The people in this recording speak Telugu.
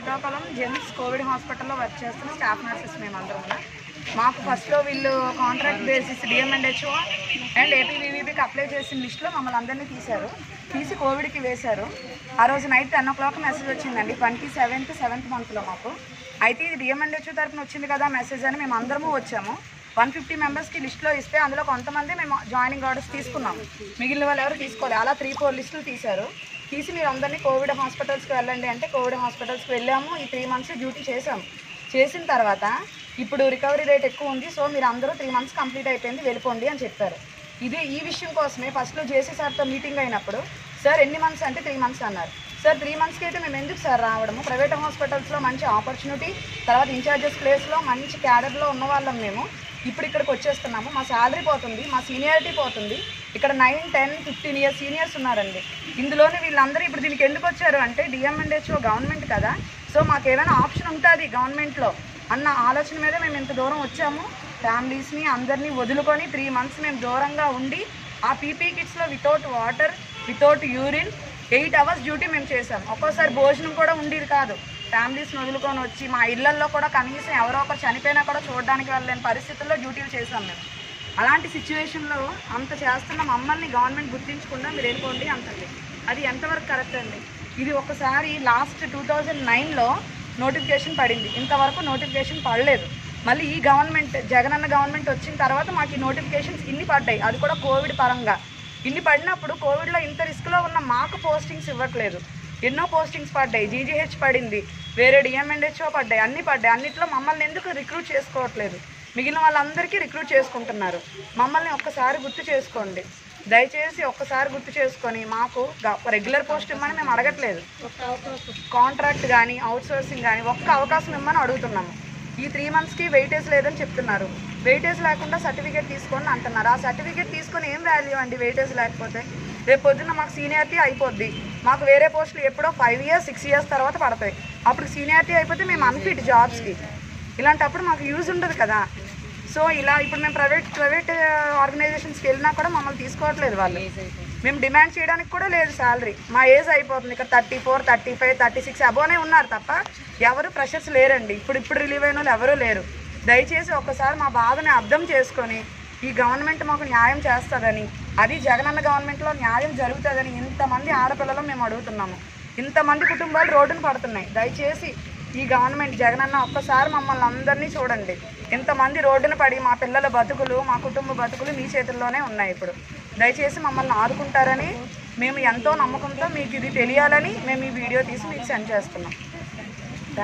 శ్రీకాకుళం జెమ్స్ కోవిడ్ హాస్పిటల్లో వర్క్ చేస్తున్న స్టాఫ్ నర్సెస్ మేమందరం కూడా. మాకు ఫస్ట్లో వీళ్ళు కాంట్రాక్ట్ బేసిస్ డిఎంఎండ్హెచ్ఓ అండ్ ఏపీవీవీబీకి అప్లై చేసిన లిస్టులో మమ్మల్ని అందరినీ తీసి కోవిడ్కి వేశారు. ఆ రోజు నైట్ 10 o'clock మెసేజ్ వచ్చిందండి, 27th మంత్లో మాకు. అయితే ఇది డిఎంఎండ్హెచ్ఓ తరఫున వచ్చింది కదా మెసేజ్ అని మేము అందరము వచ్చాము. 150 మెంబర్స్కి లిస్టులో ఇస్తే అందులో కొంతమంది మేము జాయినింగ్ ఆర్డర్స్ తీసుకున్నాము, మిగిలిన వాళ్ళు ఎవరు తీసుకోవాలి. అలా 3-4 లిస్టులు తీసి మీరు అందరినీ కోవిడ్ హాస్పిటల్స్కి వెళ్ళండి అంటే కోవిడ్ హాస్పిటల్స్కి వెళ్ళాము. ఈ 3 months డ్యూటీ చేసిన తర్వాత ఇప్పుడు రికవరీ రేట్ ఎక్కువ ఉంది, సో మీరు అందరూ 3 months కంప్లీట్ అయిపోయింది వెళ్ళిపోండి అని చెప్పారు. ఈ విషయం కోసమే ఫస్ట్లో జేసీ సార్తో మీటింగ్ అయినప్పుడు సార్ ఎన్ని మంత్స్ అంటే 3 months అన్నారు. సార్ 3 monthsకి అయితే మేము ఎందుకు సార్ రావడము, ప్రైవేట్ హాస్పిటల్స్లో మంచి ఆపర్చునిటీ, తర్వాత ఇన్ఛార్జెస్ ప్లేస్లో మంచి క్యాడర్లో ఉన్న వాళ్ళం మేము ఇప్పుడు ఇక్కడికి వచ్చేస్తున్నాము. మా శాలరీ పోతుంది, మా సీనియారిటీ పోతుంది. ఇక్కడ 9, 10, 15 years సీనియర్స్ ఉన్నారండి. ఇందులోనే వీళ్ళందరూ ఇప్పుడు దీనికి ఎందుకు వచ్చారు అంటే డిఎంఎండ్హెచ్ఓ గవర్నమెంట్ కదా, సో మాకు ఏమైనా ఆప్షన్ ఉంటుంది గవర్నమెంట్లో అన్న ఆలోచన మీద మేము ఇంత దూరం వచ్చాము. ఫ్యామిలీస్ని అందరినీ వదులుకొని 3 months మేము దూరంగా ఉండి ఆ పీపీ కిట్స్లో without water, without urine 8 hours duty మేము చేసాం. ఒక్కోసారి భోజనం కూడా ఉండేది కాదు. ఫ్యామిలీస్ని వదులుకొని వచ్చి మా ఇళ్లల్లో కూడా కనీసం ఎవరో ఒకరు చనిపోయినా కూడా చూడడానికి వెళ్ళలేని పరిస్థితుల్లో డ్యూటీలు చేసాం మేము. అలాంటి సిచ్యువేషన్లో అంత చేస్తున్న మమ్మల్ని గవర్నమెంట్ గుర్తించకుండా మీరు వెళ్ళిపోండి అంతండి. అది ఎంతవరకు కరెక్ట్ అండి? ఇది ఒకసారి లాస్ట్ 2009లో నోటిఫికేషన్ పడింది, ఇంతవరకు నోటిఫికేషన్ పడలేదు. మళ్ళీ ఈ గవర్నమెంట్ జగనన్న గవర్నమెంట్ వచ్చిన తర్వాత మాకు ఈ నోటిఫికేషన్స్ ఇన్ని పడ్డాయి, అది కూడా కోవిడ్ పరంగా. ఇన్ని పడినప్పుడు కోవిడ్లో ఇంత రిస్క్లో ఉన్న మాకు పోస్టింగ్స్ ఇవ్వట్లేదు. ఎన్నో పోస్టింగ్స్ పడ్డాయి, జీజీహెచ్ పడింది, వేరే డిఎంఎండ్హెచ్ఓ పడ్డాయి, అన్నిట్లో మమ్మల్ని ఎందుకు రిక్రూట్ చేసుకోవట్లేదు? మిగిలిన వాళ్ళందరికీ రిక్రూట్ చేసుకుంటున్నారు. మమ్మల్ని ఒక్కసారి గుర్తు చేసుకోండి, దయచేసి ఒక్కసారి గుర్తు చేసుకొని మాకు రెగ్యులర్ పోస్ట్ ఇమ్మని మేము అడగట్లేదు, కాంట్రాక్ట్ కానీ అవుట్సోర్సింగ్ కానీ ఒక్క అవకాశం ఇమ్మని అడుగుతున్నాము. ఈ 3 monthsకి వెయిటేజ్ లేదని చెప్తున్నారు. వెయిటేజ్ లేకుండా సర్టిఫికేట్ తీసుకొని అంటున్నారు. ఆ సర్టిఫికేట్ తీసుకొని ఏం వాల్యూ అండి వెయిటేజ్ లేకపోతే? రేపు పొద్దున్న మాకు సీనియారిటీ అయిపోద్ది, మాకు వేరే పోస్టులు ఎప్పుడో 5 years 6 years తర్వాత పడతాయి. అప్పుడు సీనియారిటీ అయిపోతే మేము అన్ఫిట్ జాబ్స్కి. ఇలాంటప్పుడు మాకు యూజ్ ఉండదు కదా. సో ఇలా ఇప్పుడు మేము ప్రైవేట్ ఆర్గనైజేషన్స్కి వెళ్ళినా కూడా మమ్మల్ని తీసుకోవట్లేదు వాళ్ళు. మేము డిమాండ్ చేయడానికి కూడా లేదు శాలరీ. మా ఏజ్ అయిపోతుంది, ఇక్కడ 34, 35, 36 అబోనే ఉన్నారు తప్ప ఎవరు ఫ్రెషర్స్ లేరండి. ఇప్పుడు రిలీవ్ అయిన వాళ్ళు ఎవరూ లేరు. దయచేసి ఒక్కసారి మా బాధని అర్థం చేసుకొని ఈ గవర్నమెంట్ మాకు న్యాయం చేస్తుందని, అది జగనన్న గవర్నమెంట్లో న్యాయం జరుగుతుందని ఇంతమంది ఆడపిల్లలు మేము అడుగుతున్నాము. ఇంతమంది కుటుంబాలు రోడ్డున పడుతున్నాయి. దయచేసి ఈ గవర్నమెంట్ జగనన్న ఒక్కసారి మమ్మల్ని అందరినీ చూడండి. ఇంతమంది రోడ్డున పడి మా పిల్లల బతుకులు, మా కుటుంబ బతుకులు మీ చేతుల్లోనే ఉన్నాయి. ఇప్పుడు దయచేసి మమ్మల్ని ఆదుకుంటారని మేము ఎంతో నమ్మకంతో మీకు ఇది తెలియాలని మేము ఈ వీడియో తీసి మీకు సెండ్ చేస్తున్నాం.